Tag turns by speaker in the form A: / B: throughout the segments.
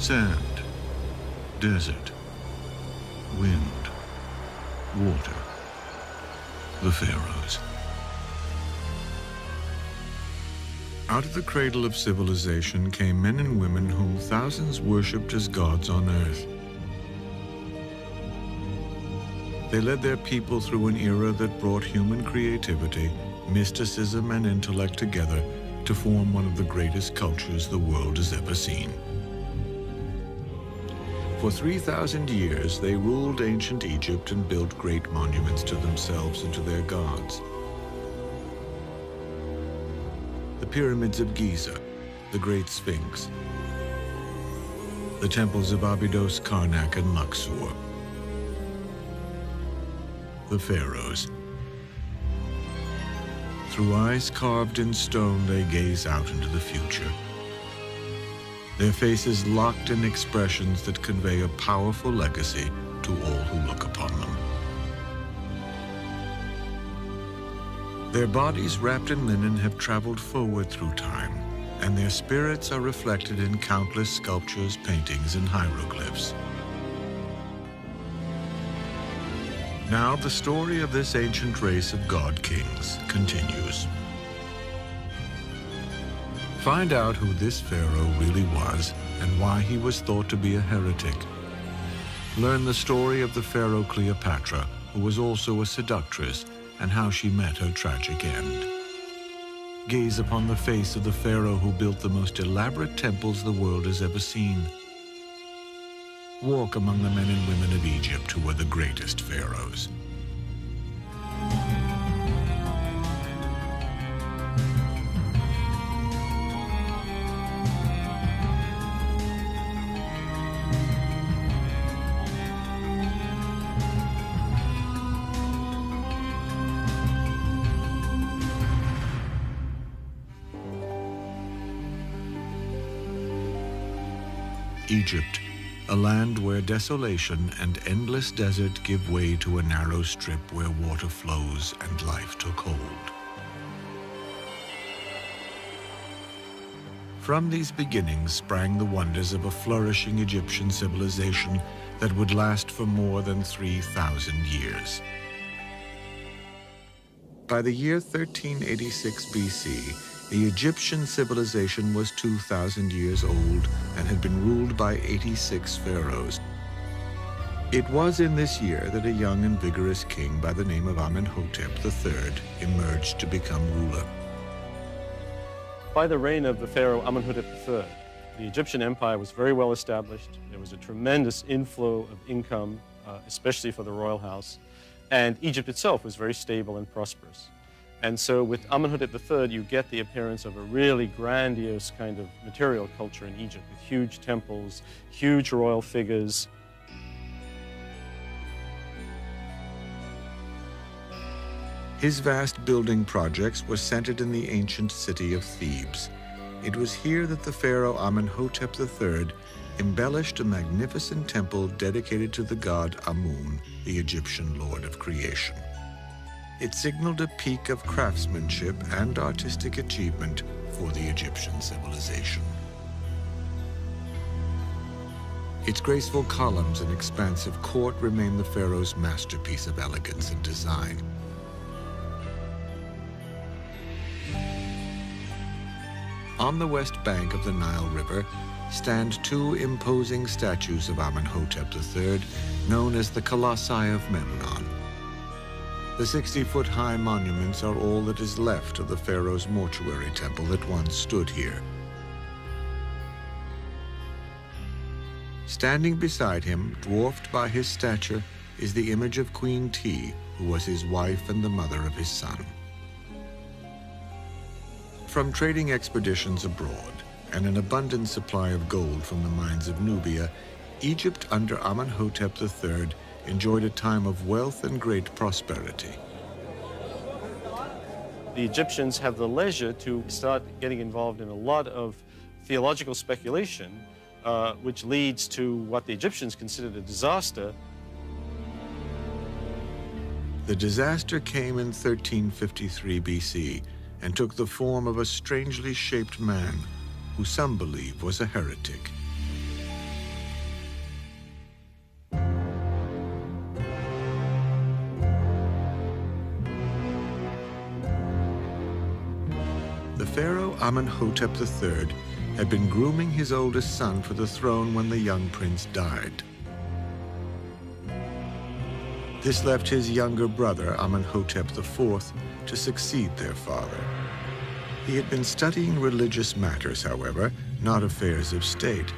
A: Sand, desert, wind, water. The Pharaohs. Out of the cradle of civilization came men and women whom thousands worshipped as gods on earth. They led their people through an era that brought human creativity, mysticism, and intellect together to form one of the greatest cultures the world has ever seen. For 3,000 years, they ruled ancient Egypt and built great monuments to themselves and to their gods. The pyramids of Giza, the Great Sphinx, the temples of Abydos, Karnak, and Luxor. The Pharaohs. Through eyes carved in stone, they gaze out into the future. Their faces locked in expressions that convey a powerful legacy to all who look upon them. Their bodies wrapped in linen have traveled forward through time, and their spirits are reflected in countless sculptures, paintings, and hieroglyphs. Now the story of this ancient race of god-kings continues. Find out who this pharaoh really was and why he was thought to be a heretic. Learn the story of the pharaoh Cleopatra, who was also a seductress, and how she met her tragic end. Gaze upon the face of the pharaoh who built the most elaborate temples the world has ever seen. Walk among the men and women of Egypt who were the greatest pharaohs. Egypt, a land where desolation and endless desert give way to a narrow strip where water flows and life took hold. From these beginnings sprang the wonders of a flourishing Egyptian civilization that would last for more than 3,000 years. By the year 1386 BC, the Egyptian civilization was 2,000 years old and had been ruled by 86 pharaohs. It was in this year that a young and vigorous king by the name of Amenhotep III emerged to become ruler.
B: By the reign of the pharaoh Amenhotep III, the Egyptian empire was very well established. There was a tremendous inflow of income, especially for the royal house, and Egypt itself was very stable and prosperous. And so with Amenhotep III, you get the appearance of a really grandiose kind of material culture in Egypt, with huge temples, huge royal figures.
A: His vast building projects were centered in the ancient city of Thebes. It was here that the pharaoh Amenhotep III embellished a magnificent temple dedicated to the god Amun, the Egyptian lord of creation. It signaled a peak of craftsmanship and artistic achievement for the Egyptian civilization. Its graceful columns and expansive court remain the pharaoh's masterpiece of elegance and design. On the west bank of the Nile River stand two imposing statues of Amenhotep III, known as the Colossi of Memnon. The 60-foot-high monuments are all that is left of the pharaoh's mortuary temple that once stood here. Standing beside him, dwarfed by his stature, is the image of Queen Ti, who was his wife and the mother of his son. From trading expeditions abroad and an abundant supply of gold from the mines of Nubia, Egypt under Amenhotep III enjoyed a time of wealth and great prosperity.
B: The Egyptians have the leisure to start getting involved in a lot of theological speculation, which leads to what the Egyptians considered a disaster.
A: The disaster came in 1353 BC and took the form of a strangely shaped man who some believe was a heretic. Amenhotep III had been grooming his oldest son for the throne when the young prince died. This left his younger brother, Amenhotep IV, to succeed their father. He had been studying religious matters, however, not affairs of state.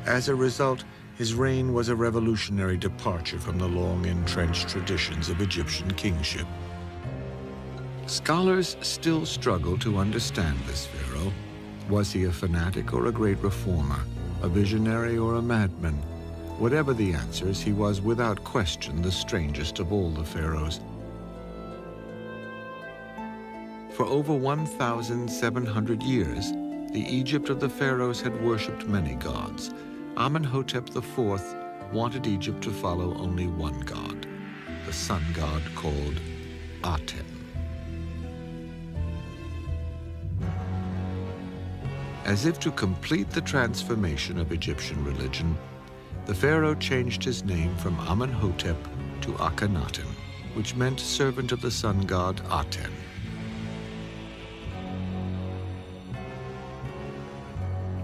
A: As a result, his reign was a revolutionary departure from the long-entrenched traditions of Egyptian kingship. Scholars still struggle to understand this pharaoh. Was he a fanatic or a great reformer, a visionary or a madman? Whatever the answers, he was without question the strangest of all the pharaohs. For over 1,700 years, the Egypt of the pharaohs had worshipped many gods. Amenhotep IV wanted Egypt to follow only one god, the sun god called Aten. As if to complete the transformation of Egyptian religion, the pharaoh changed his name from Amenhotep to Akhenaten, which meant servant of the sun god Aten.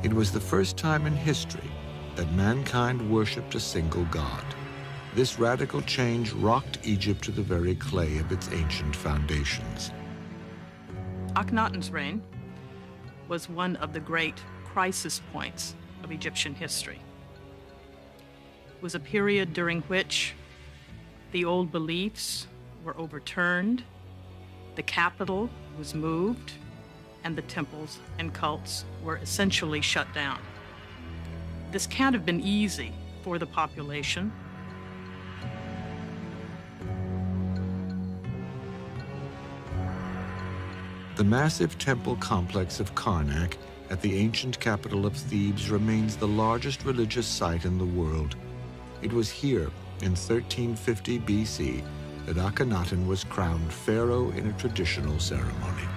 A: It was the first time in history that mankind worshipped a single god. This radical change rocked Egypt to the very clay of its ancient foundations.
C: Akhenaten's reign was one of the great crisis points of Egyptian history. It was a period during which the old beliefs were overturned, the capital was moved, and the temples and cults were essentially shut down. This can't have been easy for the population.
A: The massive temple complex of Karnak at the ancient capital of Thebes remains the largest religious site in the world. It was here, in 1350 BC, that Akhenaten was crowned pharaoh in a traditional ceremony.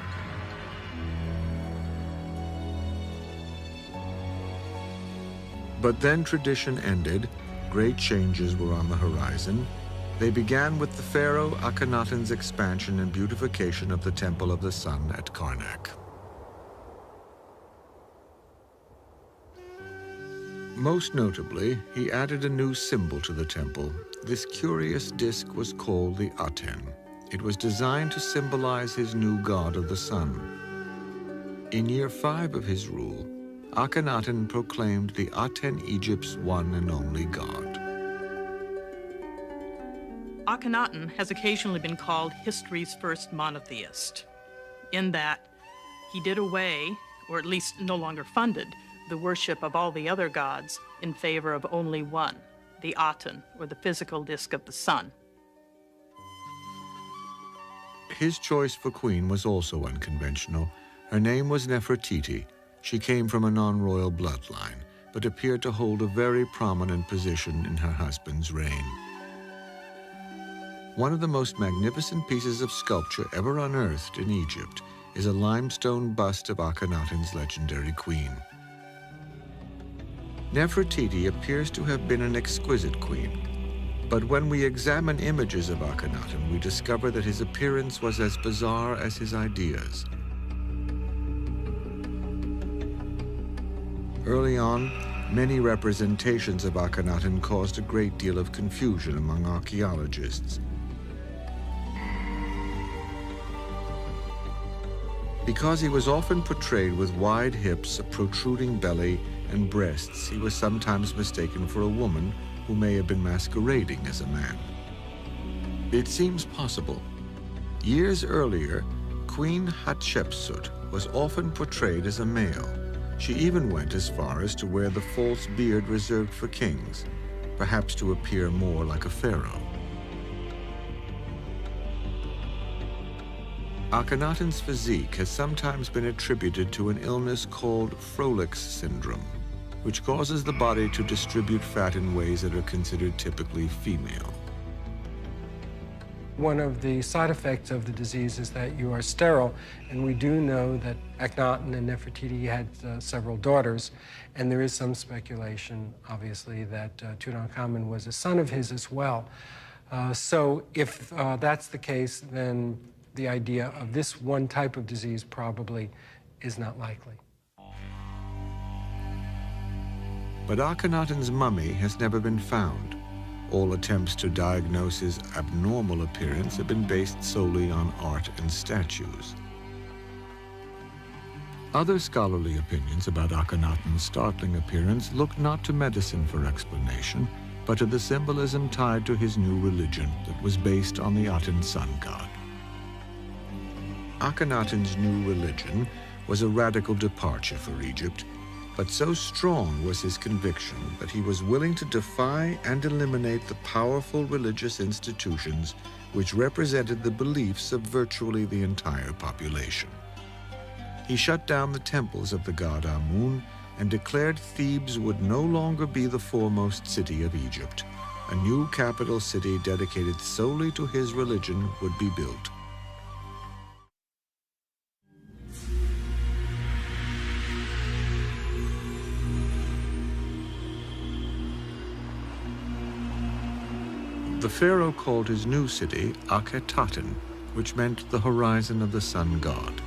A: But then tradition ended. Great changes were on the horizon. They began with the pharaoh Akhenaten's expansion and beautification of the Temple of the Sun at Karnak. Most notably, he added a new symbol to the temple. This curious disk was called the Aten. It was designed to symbolize his new god of the sun. In year 5 of his rule, Akhenaten proclaimed the Aten Egypt's one and only god.
C: Akhenaten has occasionally been called history's first monotheist, in that he did away, or at least no longer funded, the worship of all the other gods in favor of only one, the Aten, or the physical disk of the sun.
A: His choice for queen was also unconventional. Her name was Nefertiti. She came from a non-royal bloodline, but appeared to hold a very prominent position in her husband's reign. One of the most magnificent pieces of sculpture ever unearthed in Egypt is a limestone bust of Akhenaten's legendary queen. Nefertiti appears to have been an exquisite queen, but when we examine images of Akhenaten, we discover that his appearance was as bizarre as his ideas. Early on, many representations of Akhenaten caused a great deal of confusion among archaeologists. Because he was often portrayed with wide hips, a protruding belly, and breasts, he was sometimes mistaken for a woman who may have been masquerading as a man. It seems possible. Years earlier, Queen Hatshepsut was often portrayed as a male. She even went as far as to wear the false beard reserved for kings, perhaps to appear more like a pharaoh. Akhenaten's physique has sometimes been attributed to an illness called Froelic's syndrome, which causes the body to distribute fat in ways that are considered typically female.
D: One of the side effects of the disease is that you are sterile, and we do know that Akhenaten and Nefertiti had several daughters, and there is some speculation, obviously, that Tutankhamun was a son of his as well. So if that's the case, then the idea of this one type of disease probably is not likely.
A: But Akhenaten's mummy has never been found. All attempts to diagnose his abnormal appearance have been based solely on art and statues. Other scholarly opinions about Akhenaten's startling appearance look not to medicine for explanation, but to the symbolism tied to his new religion that was based on the Aten sun god. Akhenaten's new religion was a radical departure for Egypt, but so strong was his conviction that he was willing to defy and eliminate the powerful religious institutions which represented the beliefs of virtually the entire population. He shut down the temples of the god Amun and declared Thebes would no longer be the foremost city of Egypt. A new capital city dedicated solely to his religion would be built. The pharaoh called his new city Akhenaten, which meant the horizon of the sun god.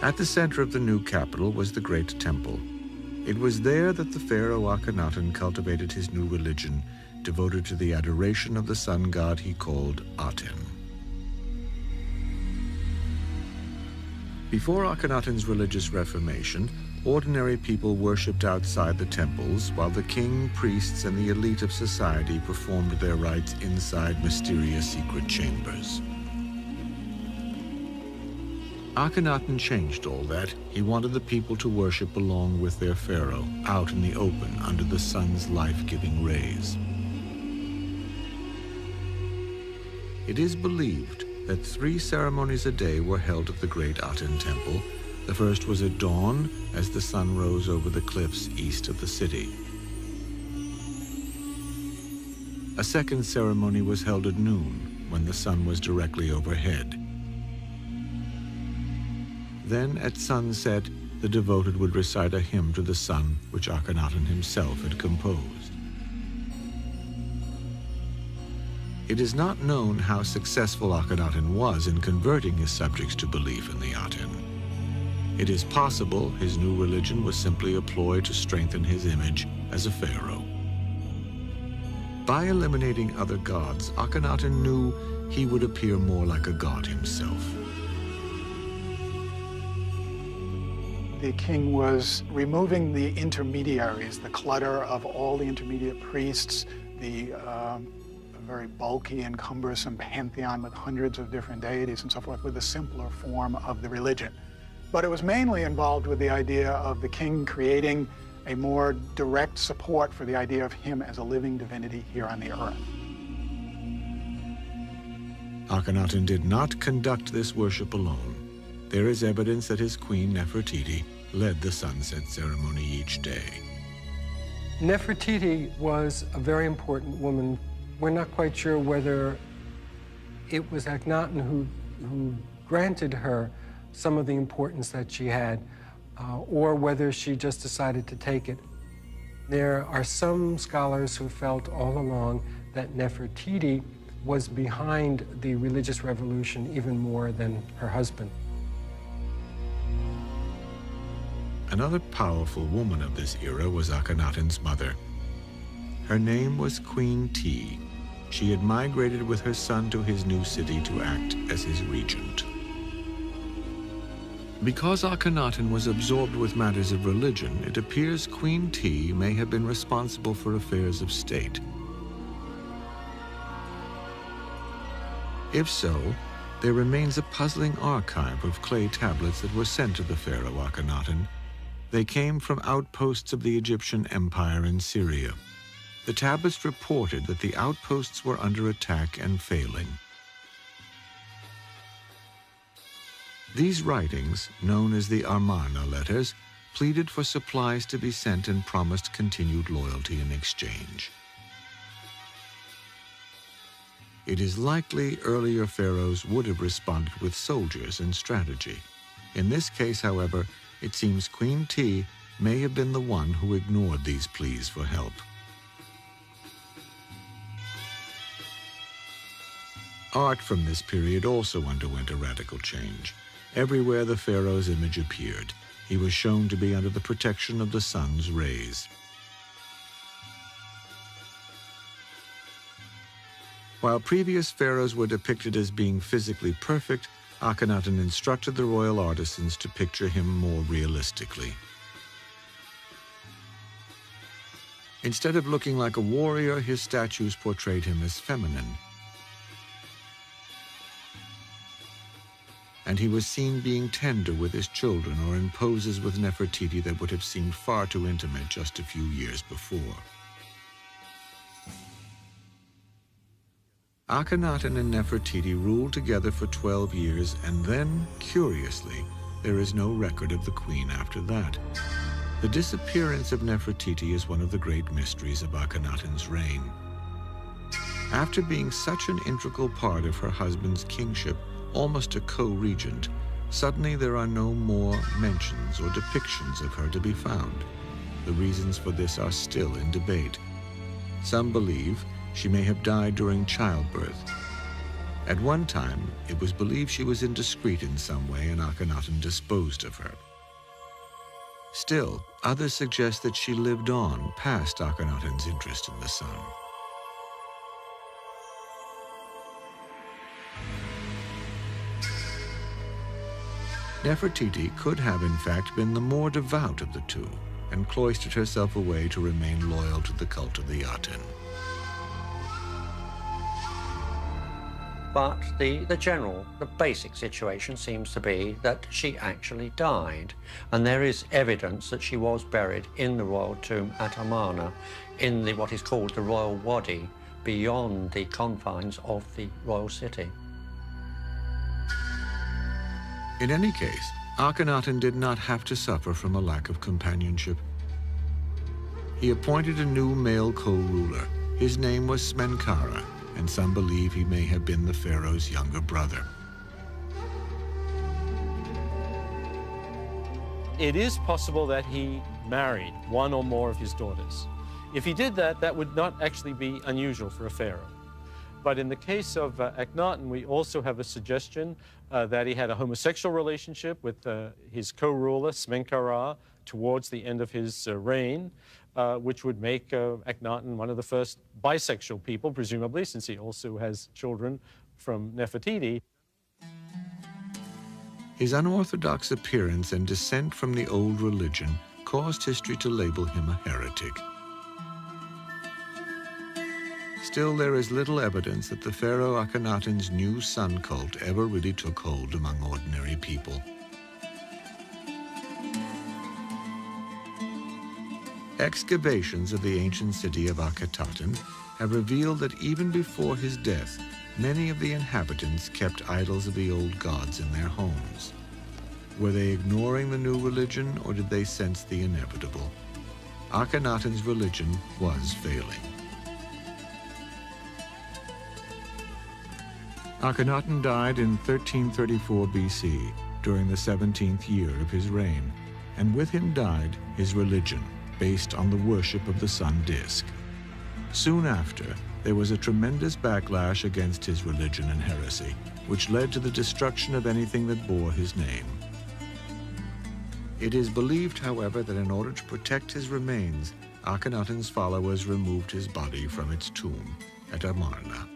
A: At the center of the new capital was the great temple. It was there that the pharaoh Akhenaten cultivated his new religion, devoted to the adoration of the sun god he called Aten. Before Akhenaten's religious reformation, ordinary people worshipped outside the temples, while the king, priests, and the elite of society performed their rites inside mysterious secret chambers. Akhenaten changed all that. He wanted the people to worship along with their pharaoh, out in the open under the sun's life-giving rays. It is believed that 3 ceremonies a day were held at the great Aten temple. The first was at dawn, as the sun rose over the cliffs east of the city. A second ceremony was held at noon, when the sun was directly overhead. Then, at sunset, the devoted would recite a hymn to the sun, which Akhenaten himself had composed. It is not known how successful Akhenaten was in converting his subjects to belief in the Aten. It is possible his new religion was simply a ploy to strengthen his image as a pharaoh. By eliminating other gods, Akhenaten knew he would appear more like a god himself.
E: The king was removing the intermediaries, the clutter of all the intermediate priests, the very bulky and cumbersome pantheon with hundreds of different deities and so forth, with a simpler form of the religion. But it was mainly involved with the idea of the king creating a more direct support for the idea of him as a living divinity here on the earth.
A: Akhenaten did not conduct this worship alone. There is evidence that his queen Nefertiti led the sunset ceremony each day.
D: Nefertiti was a very important woman. We're not quite sure whether it was Akhenaten who granted her some of the importance that she had, or whether she just decided to take it. There are some scholars who felt all along that Nefertiti was behind the religious revolution even more than her husband.
A: Another powerful woman of this era was Akhenaten's mother. Her name was Queen T. She had migrated with her son to his new city to act as his regent. Because Akhenaten was absorbed with matters of religion, it appears Queen T may have been responsible for affairs of state. If so, there remains a puzzling archive of clay tablets that were sent to the pharaoh Akhenaten. They came from outposts of the Egyptian Empire in Syria. The tablets reported that the outposts were under attack and failing. These writings, known as the Amarna letters, pleaded for supplies to be sent and promised continued loyalty in exchange. It is likely earlier pharaohs would have responded with soldiers and strategy. In this case, however, it seems Queen T may have been the one who ignored these pleas for help. Art from this period also underwent a radical change. Everywhere the pharaoh's image appeared. He was shown to be under the protection of the sun's rays. While previous pharaohs were depicted as being physically perfect, Akhenaten instructed the royal artisans to picture him more realistically. Instead of looking like a warrior, his statues portrayed him as feminine. And he was seen being tender with his children or in poses with Nefertiti that would have seemed far too intimate just a few years before. Akhenaten and Nefertiti ruled together for 12 years, and then, curiously, there is no record of the queen after that. The disappearance of Nefertiti is one of the great mysteries of Akhenaten's reign. After being such an integral part of her husband's kingship, almost a co-regent, suddenly there are no more mentions or depictions of her to be found. The reasons for this are still in debate. Some believe she may have died during childbirth. At one time, it was believed she was indiscreet in some way and Akhenaten disposed of her. Still, others suggest that she lived on past Akhenaten's interest in the sun. Nefertiti could have, in fact, been the more devout of the two and cloistered herself away to remain loyal to the cult of the Aten.
F: But the basic situation seems to be that she actually died. And there is evidence that she was buried in the royal tomb at Amarna, in what is called the royal wadi, beyond the confines of the royal city.
A: In any case, Akhenaten did not have to suffer from a lack of companionship. He appointed a new male co-ruler. His name was Smenkhara, and some believe he may have been the pharaoh's younger brother.
B: It is possible that he married one or more of his daughters. If he did that, that would not actually be unusual for a pharaoh. But in the case of Akhenaten, we also have a suggestion that he had a homosexual relationship with his co-ruler, Smenkhara, towards the end of his reign, which would make Akhenaten one of the first bisexual people, presumably, since he also has children from Nefertiti.
A: His unorthodox appearance and descent from the old religion caused history to label him a heretic. Still, there is little evidence that the pharaoh Akhenaten's new sun cult ever really took hold among ordinary people. Excavations of the ancient city of Akhenaten have revealed that even before his death, many of the inhabitants kept idols of the old gods in their homes. Were they ignoring the new religion, or did they sense the inevitable? Akhenaten's religion was failing. Akhenaten died in 1334 BC, during the 17th year of his reign, and with him died his religion, based on the worship of the sun disk. Soon after, there was a tremendous backlash against his religion and heresy, which led to the destruction of anything that bore his name. It is believed, however, that in order to protect his remains, Akhenaten's followers removed his body from its tomb at Amarna.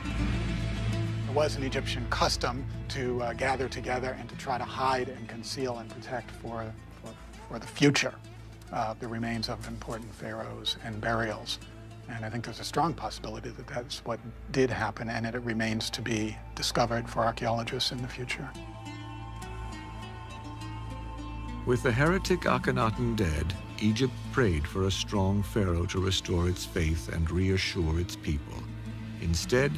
E: It was an Egyptian custom to gather together and to try to hide and conceal and protect for the future the remains of important pharaohs and burials. And I think there's a strong possibility that that's what did happen, and it remains to be discovered for archaeologists in the future.
A: With the heretic Akhenaten dead, Egypt prayed for a strong pharaoh to restore its faith and reassure its people. Instead,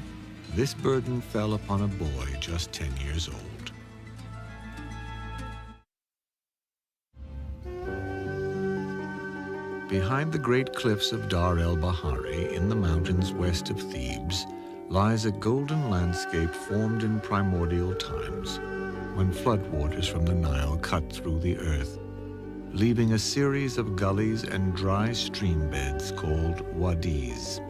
A: this burden fell upon a boy just 10 years old. Behind the great cliffs of Dar el-Bahari, in the mountains west of Thebes, lies a golden landscape formed in primordial times, when floodwaters from the Nile cut through the earth, leaving a series of gullies and dry stream beds called wadis.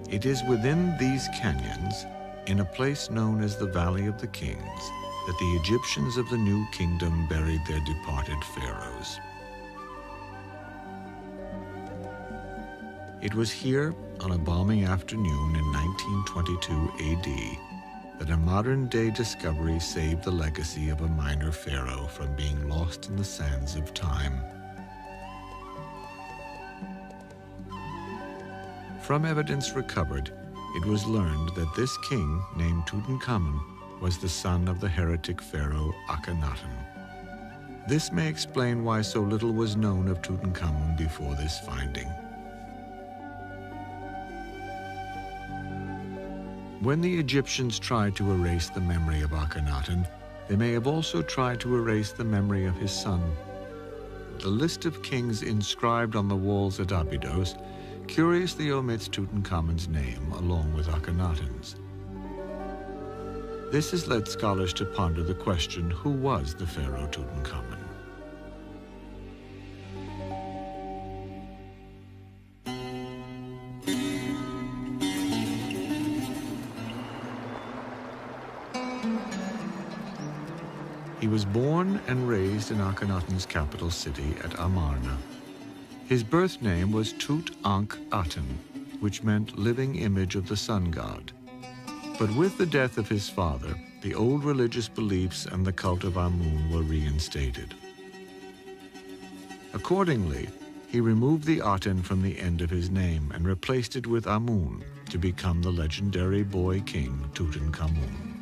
A: It is within these canyons, in a place known as the Valley of the Kings, that the Egyptians of the New Kingdom buried their departed pharaohs. It was here, on a balmy afternoon in 1922 AD, that a modern-day discovery saved the legacy of a minor pharaoh from being lost in the sands of time. From evidence recovered, it was learned that this king, named Tutankhamun, was the son of the heretic pharaoh Akhenaten. This may explain why so little was known of Tutankhamun before this finding. When the Egyptians tried to erase the memory of Akhenaten, they may have also tried to erase the memory of his son. The list of kings inscribed on the walls at Abydos curiously omits Tutankhamun's name along with Akhenaten's. This has led scholars to ponder the question, who was the pharaoh Tutankhamun? He was born and raised in Akhenaten's capital city at Amarna. His birth name was Tutankhaten, which meant living image of the sun god. But with the death of his father, the old religious beliefs and the cult of Amun were reinstated. Accordingly, he removed the Aten from the end of his name and replaced it with Amun to become the legendary boy king Tutankhamun.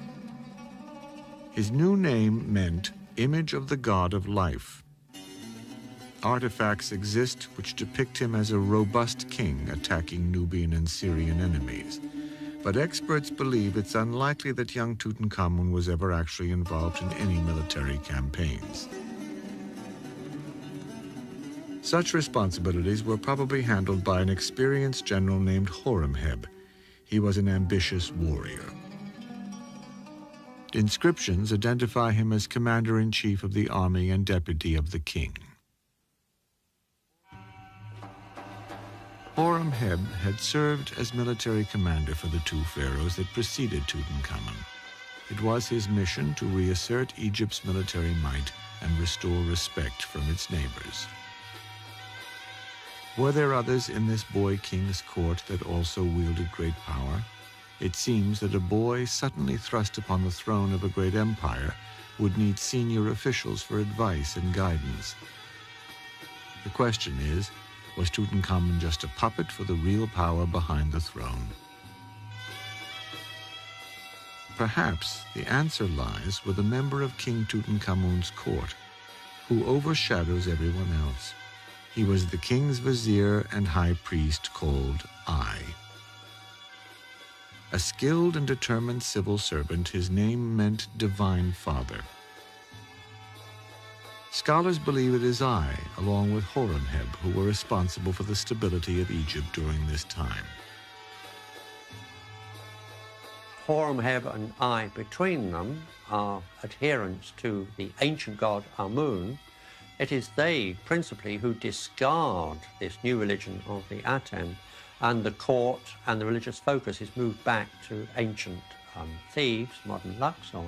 A: His new name meant image of the god of life. Artifacts exist which depict him as a robust king attacking Nubian and Syrian enemies. But experts believe it's unlikely that young Tutankhamun was ever actually involved in any military campaigns. Such responsibilities were probably handled by an experienced general named Horemheb. He was an ambitious warrior. Inscriptions identify him as commander-in-chief of the army and deputy of the king. Horemheb had served as military commander for the two pharaohs that preceded Tutankhamun. It was his mission to reassert Egypt's military might and restore respect from its neighbors. Were there others in this boy king's court that also wielded great power? It seems that a boy suddenly thrust upon the throne of a great empire would need senior officials for advice and guidance. The question is, was Tutankhamun just a puppet for the real power behind the throne? Perhaps the answer lies with a member of King Tutankhamun's court, who overshadows everyone else. He was the king's vizier and high priest called Ai. A skilled and determined civil servant, his name meant Divine Father. Scholars believe it is Ai, along with Horemheb, who were responsible for the stability of Egypt during this time.
F: Horemheb and Ai, between them, are adherents to the ancient god Amun. It is they, principally, who discard this new religion of the Aten, and the court and the religious focus is moved back to ancient Thebes, modern Luxor.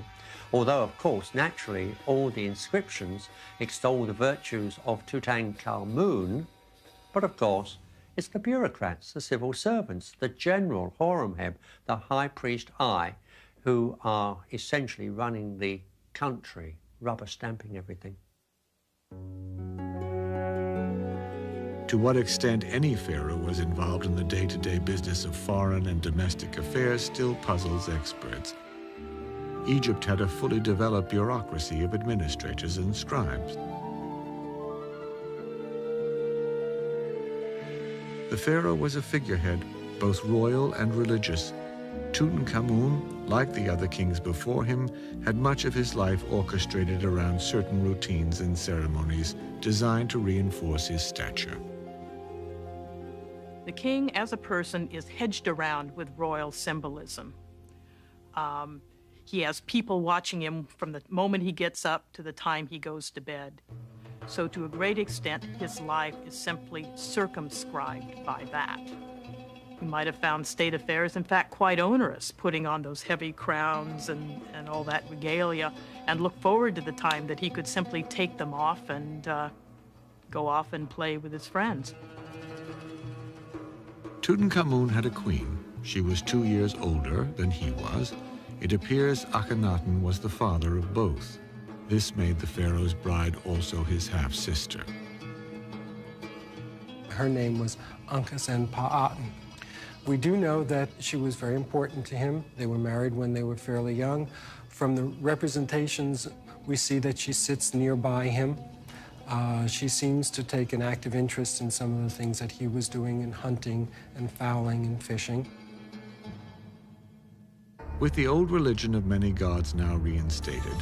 F: Although, of course, naturally, all the inscriptions extol the virtues of Tutankhamun, but of course, it's the bureaucrats, the civil servants, the general Horemheb, the high priest Ai, who are essentially running the country, rubber stamping everything.
A: To what extent any pharaoh was involved in the day-to-day business of foreign and domestic affairs still puzzles experts. Egypt had a fully developed bureaucracy of administrators and scribes. The pharaoh was a figurehead, both royal and religious. Tutankhamun, like the other kings before him, had much of his life orchestrated around certain routines and ceremonies designed to reinforce his stature.
C: The king as a person is hedged around with royal symbolism. He has people watching him from the moment he gets up to the time he goes to bed. So to a great extent, his life is simply circumscribed by that. We might have found state affairs, in fact, quite onerous, putting on those heavy crowns and all that regalia, and look forward to the time that he could simply take them off and go off and play with his friends.
A: Tutankhamun had a queen. She was 2 years older than he was. It appears Akhenaten was the father of both. This made the pharaoh's bride also his half-sister.
D: Her name was Ankhesenpa'aten. We do know that she was very important to him. They were married when they were fairly young. From the representations, we see that she sits nearby him. She seems to take an active interest in some of the things that he was doing in hunting and fowling and fishing.
A: With the old religion of many gods now reinstated,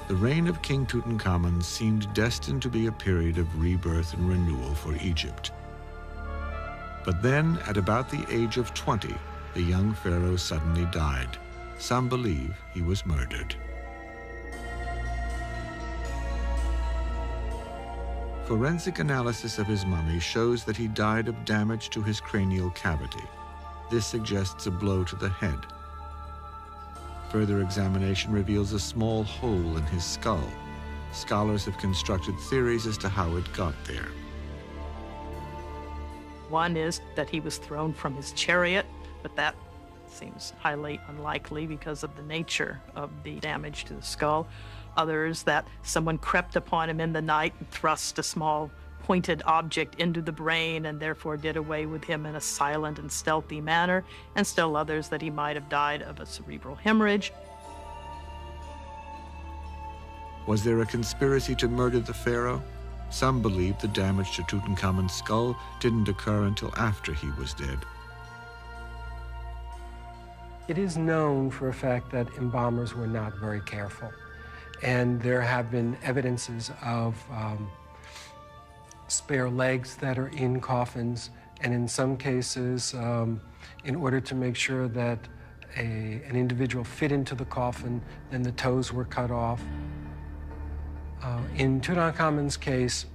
A: the reign of King Tutankhamun seemed destined to be a period of rebirth and renewal for Egypt. But then, at about the age of 20, the young pharaoh suddenly died. Some believe he was murdered. Forensic analysis of his mummy shows that he died of damage to his cranial cavity. This suggests a blow to the head. Further examination reveals a small hole in his skull. Scholars have constructed theories as to how it got there.
C: One is that he was thrown from his chariot, but that seems highly unlikely because of the nature of the damage to the skull. Others that someone crept upon him in the night and thrust a small pointed object into the brain and therefore did away with him in a silent and stealthy manner, and still others that he might have died of a cerebral hemorrhage.
A: Was there a conspiracy to murder the pharaoh? Some believe the damage to Tutankhamun's skull didn't occur until after he was dead.
D: It is known for a fact that embalmers were not very careful. And there have been evidences of spare legs that are in coffins, and in some cases, in order to make sure that an individual fit into the coffin, then the toes were cut off. In Tutankhamun's case,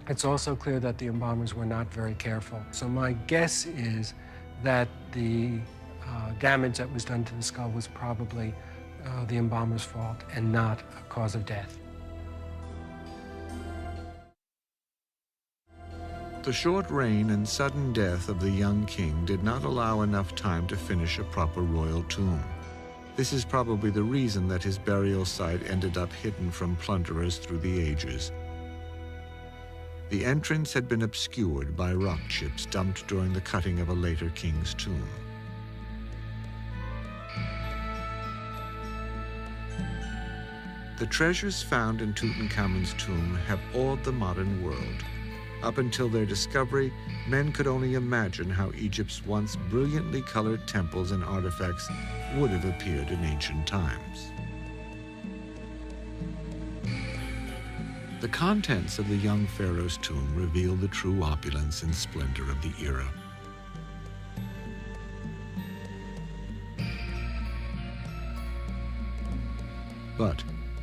D: it's also clear that the embalmers were not very careful. So my guess is that the damage that was done to the skull was probably the embalmer's fault and not a cause of death.
A: The short reign and sudden death of the young king did not allow enough time to finish a proper royal tomb. This is probably the reason that his burial site ended up hidden from plunderers through the ages. The entrance had been obscured by rock chips dumped during the cutting of a later king's tomb. The treasures found in Tutankhamun's tomb have awed the modern world. Up until their discovery, men could only imagine how Egypt's once brilliantly colored temples and artifacts would have appeared in ancient times. The contents of the young pharaoh's tomb reveal the true opulence and splendor of the era. But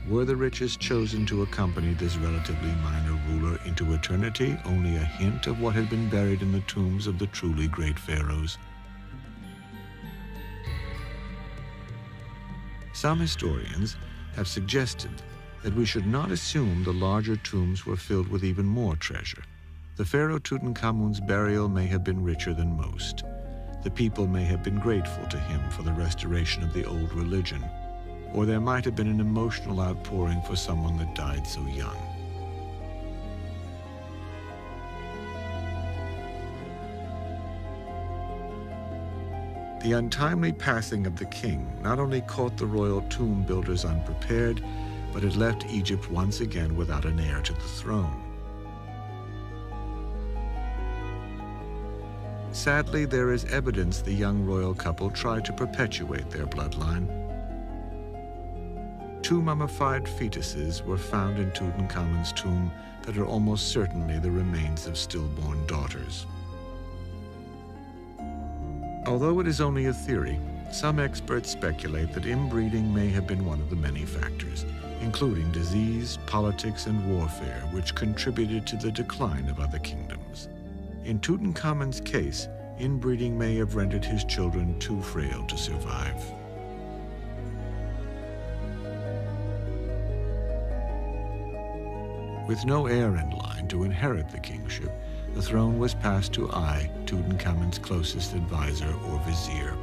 A: were the riches chosen to accompany this relatively minor ruler into eternity only a hint of what had been buried in the tombs of the truly great pharaohs? Some historians have suggested that we should not assume the larger tombs were filled with even more treasure. The pharaoh Tutankhamun's burial may have been richer than most. The people may have been grateful to him for the restoration of the old religion, or there might have been an emotional outpouring for someone that died so young. The untimely passing of the king not only caught the royal tomb builders unprepared, but it left Egypt once again without an heir to the throne. Sadly, there is evidence the young royal couple tried to perpetuate their bloodline. 2 mummified fetuses were found in Tutankhamun's tomb that are almost certainly the remains of stillborn daughters. Although it is only a theory, some experts speculate that inbreeding may have been one of the many factors, including disease, politics, and warfare, which contributed to the decline of other kingdoms. In Tutankhamun's case, Inbreeding may have rendered his children too frail to survive. With no heir in line to inherit the kingship, the throne was passed to I, Tutankhamun's closest advisor or vizier.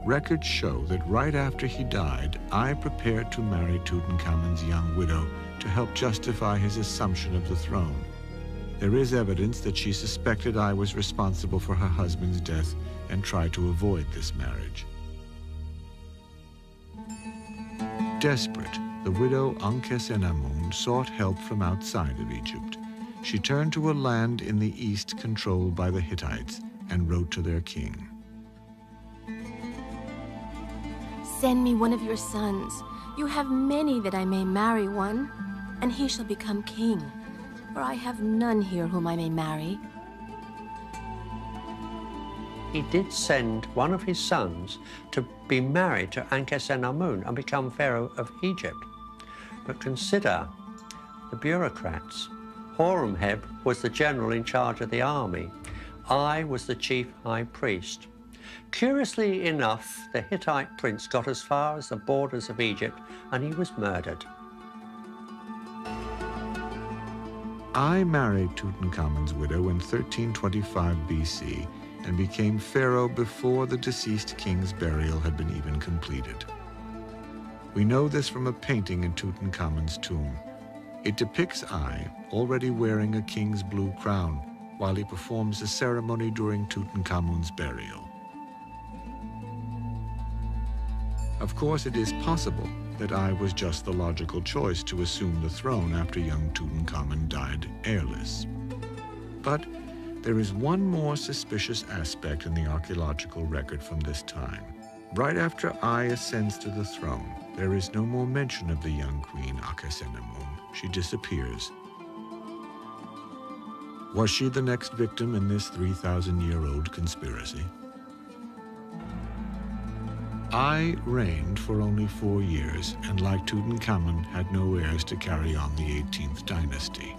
A: Records show that right after he died, I prepared to marry Tutankhamun's young widow to help justify his assumption of the throne. There is evidence that she suspected I was responsible for her husband's death and tried to avoid this marriage. Desperate, the widow Akhenaten sought help from outside of Egypt. She turned to a land in the east controlled by the Hittites and wrote to their king.
G: Send me one of your sons. You have many that I may marry one, and he shall become king. For I have none here whom I may marry.
F: He did send one of his sons to be married to Akhenaten and become Pharaoh of Egypt. But consider the bureaucrats. Horemheb was the general in charge of the army. I was the chief high priest. Curiously enough, the Hittite prince got as far as the borders of Egypt and he was murdered.
A: I married Tutankhamun's widow in 1325 BC and became pharaoh before the deceased king's burial had been even completed. We know this from a painting in Tutankhamun's tomb. It depicts I already wearing a king's blue crown while he performs a ceremony during Tutankhamun's burial. Of course, it is possible that I was just the logical choice to assume the throne after young Tutankhamun died heirless. But there is one more suspicious aspect in the archaeological record from this time. Right after I ascends to the throne, there is no more mention of the young queen Akhenaten. She disappears. Was she the next victim in this 3,000-year-old conspiracy? I reigned for only 4 years, and like Tutankhamun, had no heirs to carry on the 18th dynasty.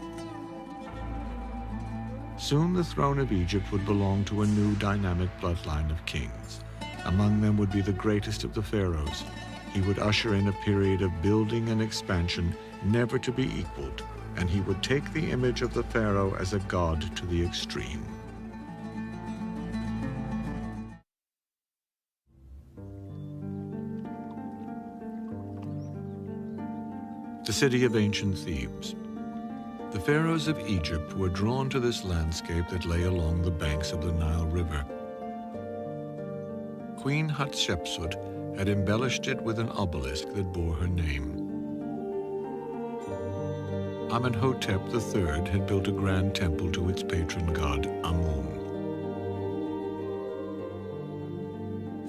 A: Soon the throne of Egypt would belong to a new dynamic bloodline of kings. Among them would be the greatest of the pharaohs. He would usher in a period of building and expansion never to be equaled, and he would take the image of the pharaoh as a god to the extreme. The city of ancient Thebes. The pharaohs of Egypt were drawn to this landscape that lay along the banks of the Nile River. Queen Hatshepsut had embellished it with an obelisk that bore her name. Amenhotep III had built a grand temple to its patron god, Amun.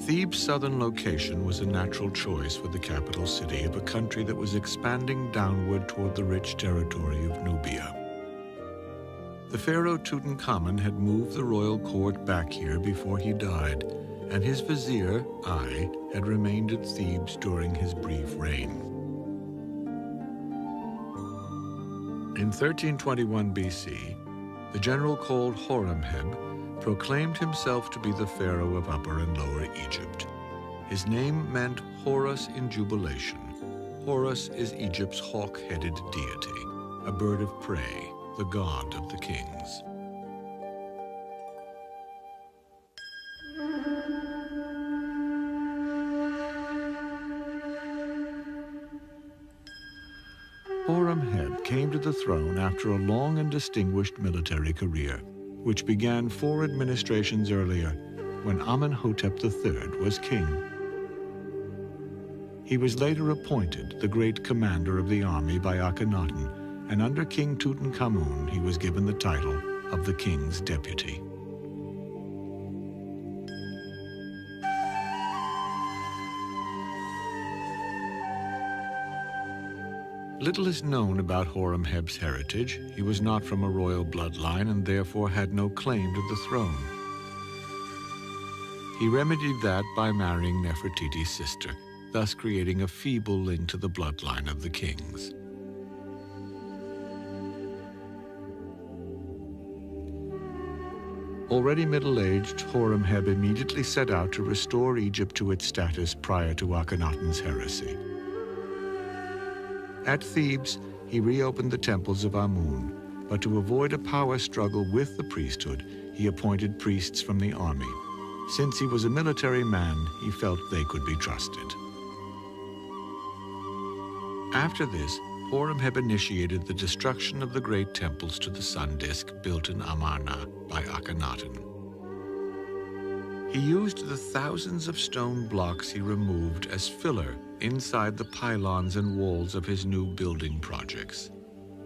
A: Thebes' southern location was a natural choice for the capital city of a country that was expanding downward toward the rich territory of Nubia. The pharaoh Tutankhamun had moved the royal court back here before he died, and his vizier, I, had remained at Thebes during his brief reign. In 1321 BC, the general called Horemheb proclaimed himself to be the pharaoh of Upper and Lower Egypt. His name meant Horus in jubilation. Horus is Egypt's hawk-headed deity, a bird of prey, the god of the kings. Horemheb came to the throne after a long and distinguished military career, which began 4 administrations earlier, when Amenhotep III was king. He was later appointed the great commander of the army by Akhenaten, and under King Tutankhamun he was given the title of the king's deputy. Little is known about Horemheb's heritage. He was not from a royal bloodline and therefore had no claim to the throne. He remedied that by marrying Nefertiti's sister, thus creating a feeble link to the bloodline of the kings. Already middle-aged, Horemheb immediately set out to restore Egypt to its status prior to Akhenaten's heresy. At Thebes, he reopened the temples of Amun, but to avoid a power struggle with the priesthood, he appointed priests from the army. Since he was a military man, he felt they could be trusted. After this, Horemheb initiated the destruction of the great temples to the sun disk built in Amarna by Akhenaten. He used the thousands of stone blocks he removed as filler inside the pylons and walls of his new building projects.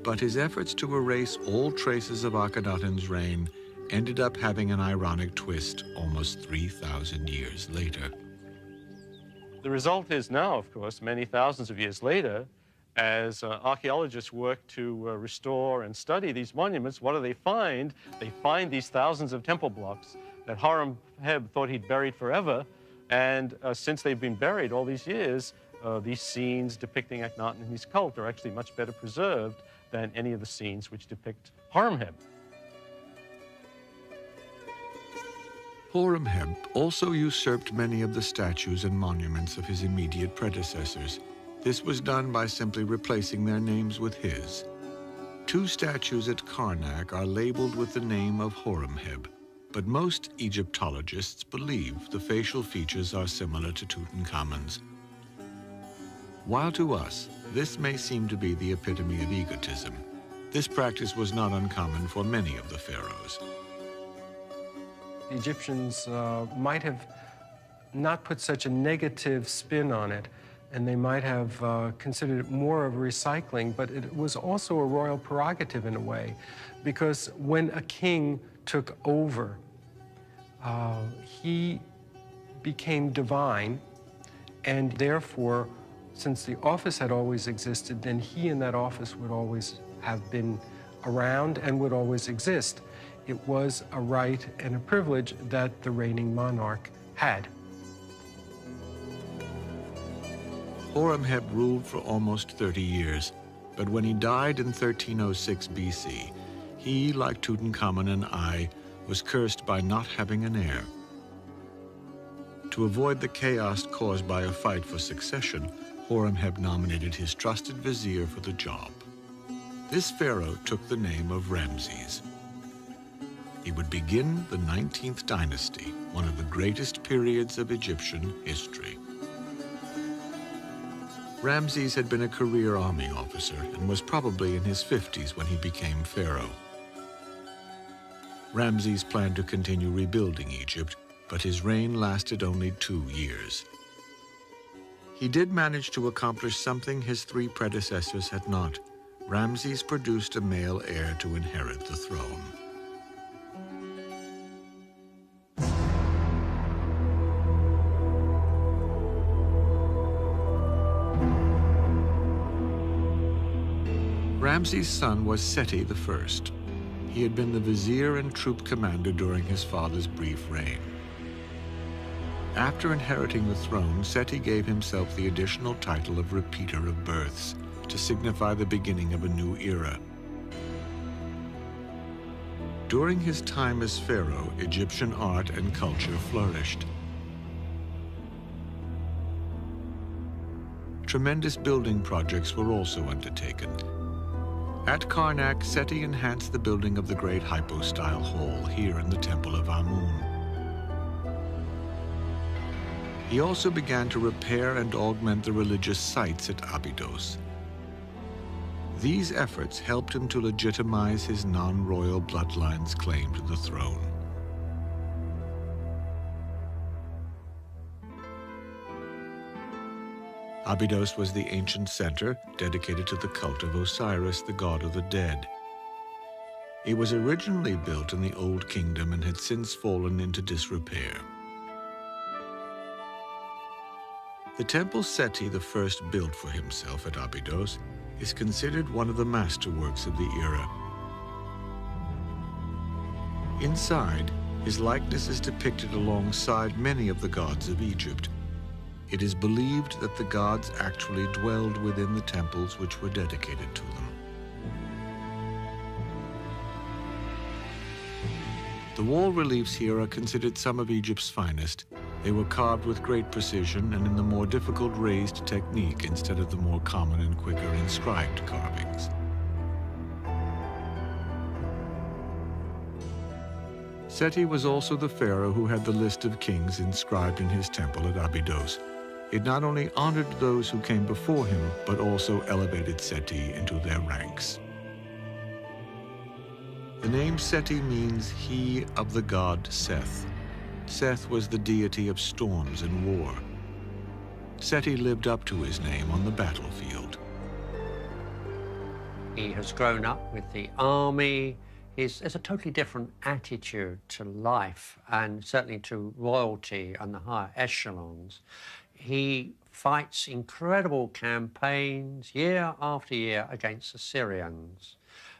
A: But his efforts to erase all traces of Akhenaten's reign ended up having an ironic twist almost 3,000 years later.
B: The result is now, of course, many thousands of years later, as archaeologists work to restore and study these monuments, what do they find? They find these thousands of temple blocks that Horemheb thought he'd buried forever, and since they've been buried all these years, these scenes depicting Akhenaten and his cult are actually much better preserved than any of the scenes which depict Horemheb.
A: Horemheb also usurped many of the statues and monuments of his immediate predecessors. This was done by simply replacing their names with his. 2 statues at Karnak are labeled with the name of Horemheb, but most Egyptologists believe the facial features are similar to Tutankhamun's. While to us, this may seem to be the epitome of egotism, this practice was not uncommon for many of the pharaohs.
D: The Egyptians might have not put such a negative spin on it, and they might have considered it more of recycling, but it was also a royal prerogative in a way, because when a king took over, he became divine, and therefore, since the office had always existed, then he in that office would always have been around and would always exist. It was a right and a privilege that the reigning monarch had.
A: Horemheb ruled for almost 30 years, but when he died in 1306 BC, he, like Tutankhamun and I, was cursed by not having an heir. To avoid the chaos caused by a fight for succession, Horemheb nominated his trusted vizier for the job. This pharaoh took the name of Ramses. He would begin the 19th dynasty, one of the greatest periods of Egyptian history. Ramses had been a career army officer and was probably in his 50s when he became pharaoh. Ramses planned to continue rebuilding Egypt, but his reign lasted only 2 years. He did manage to accomplish something his 3 predecessors had not. Ramses produced a male heir to inherit the throne. Ramses' son was Seti I. He had been the vizier and troop commander during his father's brief reign. After inheriting the throne, Seti gave himself the additional title of repeater of births to signify the beginning of a new era. During his time as pharaoh, Egyptian art and culture flourished. Tremendous building projects were also undertaken. At Karnak, Seti enhanced the building of the great hypostyle hall here in the Temple of Amun. He also began to repair and augment the religious sites at Abydos. These efforts helped him to legitimize his non-royal bloodline's claim to the throne. Abydos was the ancient center dedicated to the cult of Osiris, the god of the dead. It was originally built in the Old Kingdom and had since fallen into disrepair. The temple Seti I built for himself at Abydos is considered one of the masterworks of the era. Inside, his likeness is depicted alongside many of the gods of Egypt. It is believed that the gods actually dwelled within the temples which were dedicated to them. The wall reliefs here are considered some of Egypt's finest. They were carved with great precision and in the more difficult raised technique instead of the more common and quicker inscribed carvings. Seti was also the pharaoh who had the list of kings inscribed in his temple at Abydos. It not only honored those who came before him, but also elevated Seti into their ranks. The name Seti means he of the god Seth. Seth was the deity of storms and war. Seti lived up to his name on the battlefield.
F: He has grown up with the army. There's a totally different attitude to life and certainly to royalty and the higher echelons. He fights incredible campaigns year after year against the Syrians.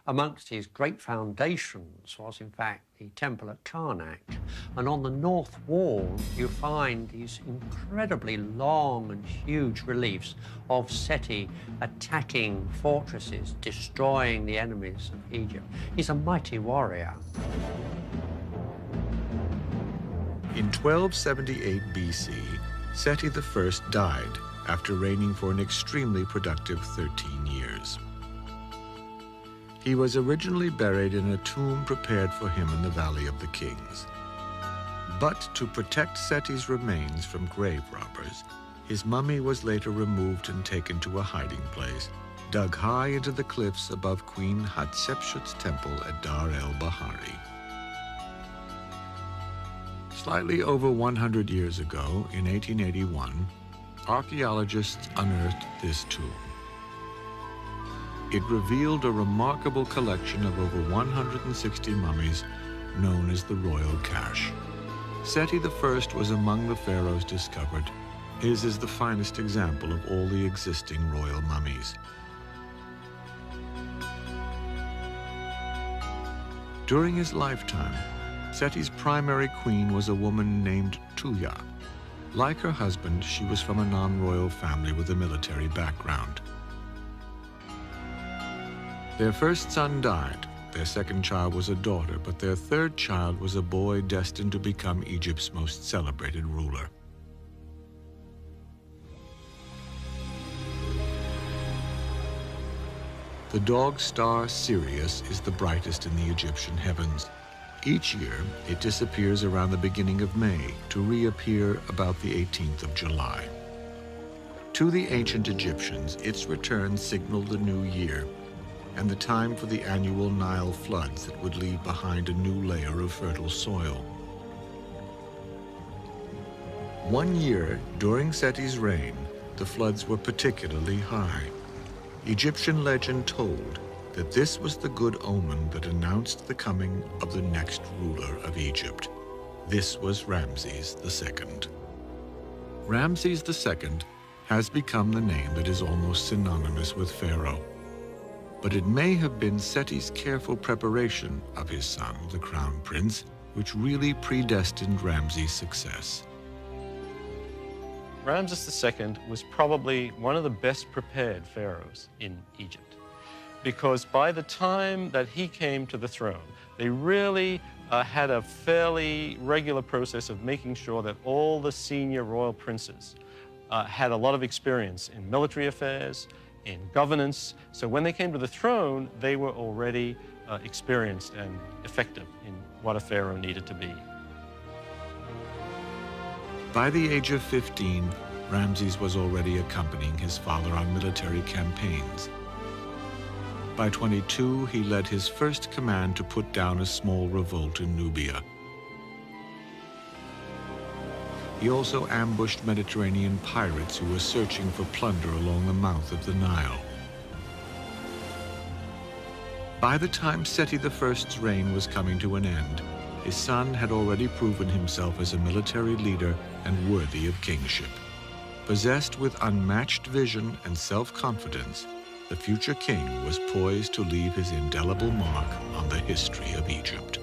F: Amongst his great foundations was, in fact, the temple at Karnak. And on the north wall, you find these incredibly long and huge reliefs of Seti attacking fortresses, destroying the enemies of Egypt. He's a mighty warrior.
A: In 1278 BC, Seti I died after reigning for an extremely productive 13 years. He was originally buried in a tomb prepared for him in the Valley of the Kings. But to protect Seti's remains from grave robbers, his mummy was later removed and taken to a hiding place, dug high into the cliffs above Queen Hatshepsut's temple at Dar el-Bahari. Slightly over 100 years ago, in 1881, archaeologists unearthed this tomb. It revealed a remarkable collection of over 160 mummies known as the Royal Cache. Seti I was among the pharaohs discovered. His is the finest example of all the existing royal mummies. During his lifetime, Seti's primary queen was a woman named Tuya. Like her husband, she was from a non-royal family with a military background. Their first son died. Their second child was a daughter, but their third child was a boy destined to become Egypt's most celebrated ruler. The dog star Sirius is the brightest in the Egyptian heavens. Each year, it disappears around the beginning of May to reappear about the 18th of July. To the ancient Egyptians, its return signaled the new year and the time for the annual Nile floods that would leave behind a new layer of fertile soil. One year, during Seti's reign, the floods were particularly high. Egyptian legend told that this was the good omen that announced the coming of the next ruler of Egypt. This was Ramses II. Ramses II has become the name that is almost synonymous with Pharaoh. But it may have been Seti's careful preparation of his son, the crown prince, which really predestined Ramses' success.
B: Ramses II was probably one of the best prepared pharaohs in Egypt, because by the time that he came to the throne, they really had a fairly regular process of making sure that all the senior royal princes had a lot of experience in military affairs, in governance. So when they came to the throne, they were already experienced and effective in what a pharaoh needed to be.
A: By the age of 15, Ramses was already accompanying his father on military campaigns. By 22, he led his first command to put down a small revolt in Nubia. He also ambushed Mediterranean pirates who were searching for plunder along the mouth of the Nile. By the time Seti I's reign was coming to an end, his son had already proven himself as a military leader and worthy of kingship. Possessed with unmatched vision and self-confidence, the future king was poised to leave his indelible mark on the history of Egypt.